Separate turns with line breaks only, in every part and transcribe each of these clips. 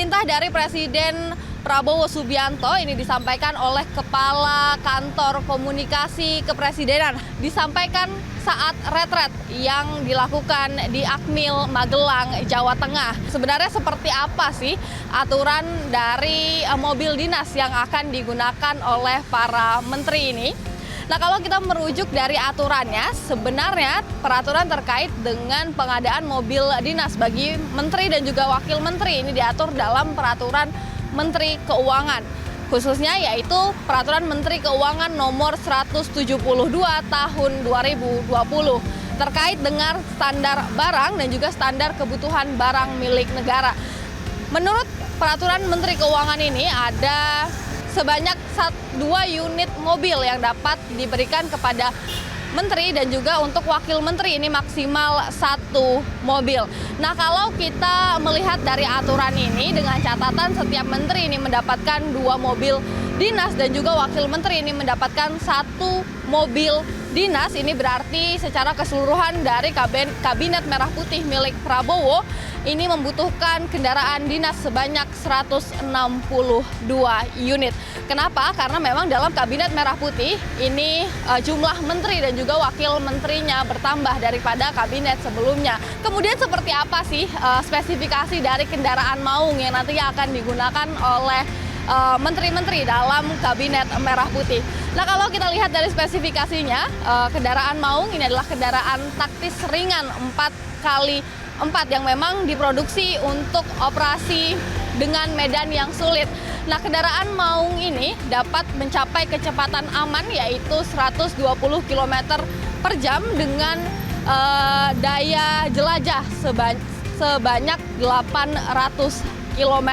Perintah dari Presiden Prabowo Subianto ini disampaikan oleh Kepala Kantor Komunikasi Kepresidenan. Disampaikan saat retret yang dilakukan di Akmil, Magelang, Jawa Tengah. Sebenarnya seperti apa sih aturan dari mobil dinas yang akan digunakan oleh para menteri ini? Nah, kalau kita merujuk dari aturannya, sebenarnya peraturan terkait dengan pengadaan mobil dinas bagi menteri dan juga wakil menteri ini diatur dalam peraturan Menteri Keuangan. Khususnya yaitu peraturan Menteri Keuangan nomor 172 tahun 2020 terkait dengan standar barang dan juga standar kebutuhan barang milik negara. Menurut peraturan Menteri Keuangan ini ada sebanyak 2 unit mobil yang dapat diberikan kepada menteri dan juga untuk wakil menteri ini maksimal 1 mobil. Nah, kalau kita melihat dari aturan ini dengan catatan setiap menteri ini mendapatkan 2 mobil dinas dan juga wakil menteri ini mendapatkan 1 mobil dinas, ini berarti secara keseluruhan dari Kabinet Merah Putih milik Prabowo ini membutuhkan kendaraan dinas sebanyak 162 unit. Kenapa? Karena memang dalam Kabinet Merah Putih ini jumlah menteri dan juga wakil menterinya bertambah daripada kabinet sebelumnya. Kemudian seperti apa sih spesifikasi dari kendaraan maung yang nantinya akan digunakan oleh menteri-menteri dalam Kabinet Merah Putih? Nah, kalau kita lihat dari spesifikasinya, kendaraan maung ini adalah kendaraan taktis ringan 4x4 yang memang diproduksi untuk operasi dengan medan yang sulit. Nah, kendaraan maung ini dapat mencapai kecepatan aman yaitu 120 km per jam dengan daya jelajah sebanyak 800 km.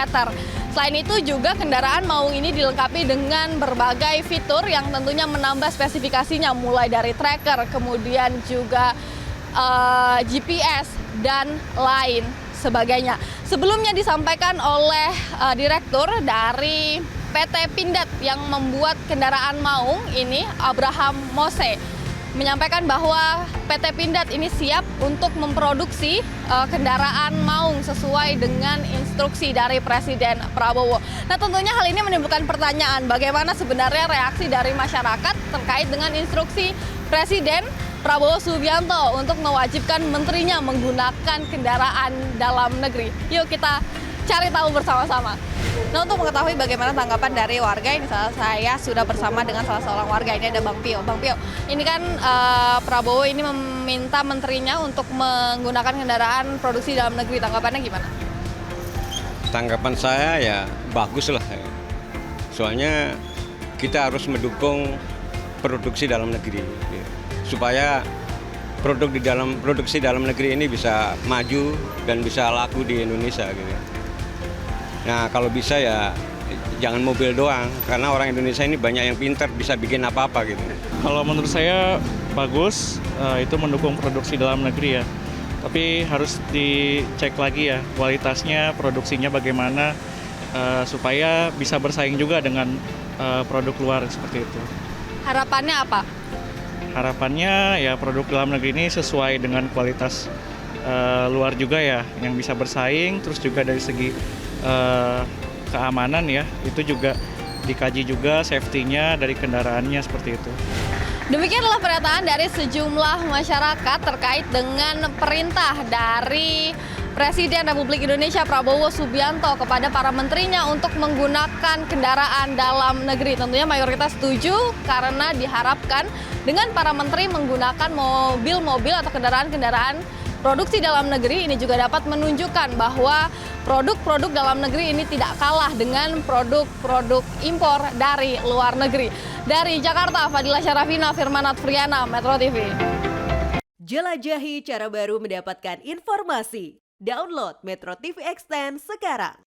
Selain itu juga kendaraan maung ini dilengkapi dengan berbagai fitur yang tentunya menambah spesifikasinya, mulai dari tracker, kemudian juga GPS dan lain sebagainya. Sebelumnya disampaikan oleh direktur dari PT Pindad yang membuat kendaraan maung ini, Abraham Mose, menyampaikan bahwa PT Pindad ini siap untuk memproduksi kendaraan maung sesuai dengan instruksi dari Presiden Prabowo. Nah, tentunya hal ini menimbulkan pertanyaan bagaimana sebenarnya reaksi dari masyarakat terkait dengan instruksi Presiden Prabowo Subianto untuk mewajibkan menterinya menggunakan kendaraan dalam negeri. Yuk kita cari tahu bersama-sama. Nah, untuk mengetahui bagaimana tanggapan dari warga ini, saya sudah bersama dengan salah seorang warga. Ini ada Bang Pio. Bang Pio, ini kan Prabowo ini meminta menterinya untuk menggunakan kendaraan produksi dalam negeri. Tanggapannya gimana?
Tanggapan saya ya bagus lah. Soalnya kita harus mendukung produksi dalam negeri supaya produksi dalam negeri ini bisa maju dan bisa laku di Indonesia gitu. Nah, kalau bisa ya jangan mobil doang, karena orang Indonesia ini banyak yang pintar, bisa bikin apa-apa gitu.
Kalau menurut saya bagus, itu mendukung produksi dalam negeri ya. Tapi harus dicek lagi ya, kualitasnya, produksinya bagaimana, supaya bisa bersaing juga dengan produk luar seperti itu.
Harapannya apa?
Harapannya ya produk dalam negeri ini sesuai dengan kualitas luar juga ya, yang bisa bersaing, terus juga dari segi keamanan ya, itu juga dikaji juga safety-nya dari kendaraannya seperti itu.
Demikianlah pernyataan dari sejumlah masyarakat terkait dengan perintah dari Presiden Republik Indonesia Prabowo Subianto kepada para menterinya untuk menggunakan kendaraan dalam negeri. Tentunya mayoritas setuju karena diharapkan dengan para menteri menggunakan mobil-mobil atau kendaraan-kendaraan produksi dalam negeri ini juga dapat menunjukkan bahwa produk-produk dalam negeri ini tidak kalah dengan produk-produk impor dari luar negeri. Dari Jakarta, Fadila Syarafina, Firmanat Friana, Metro TV.
Jelajahi cara baru mendapatkan informasi. Download Metro TV Extend sekarang.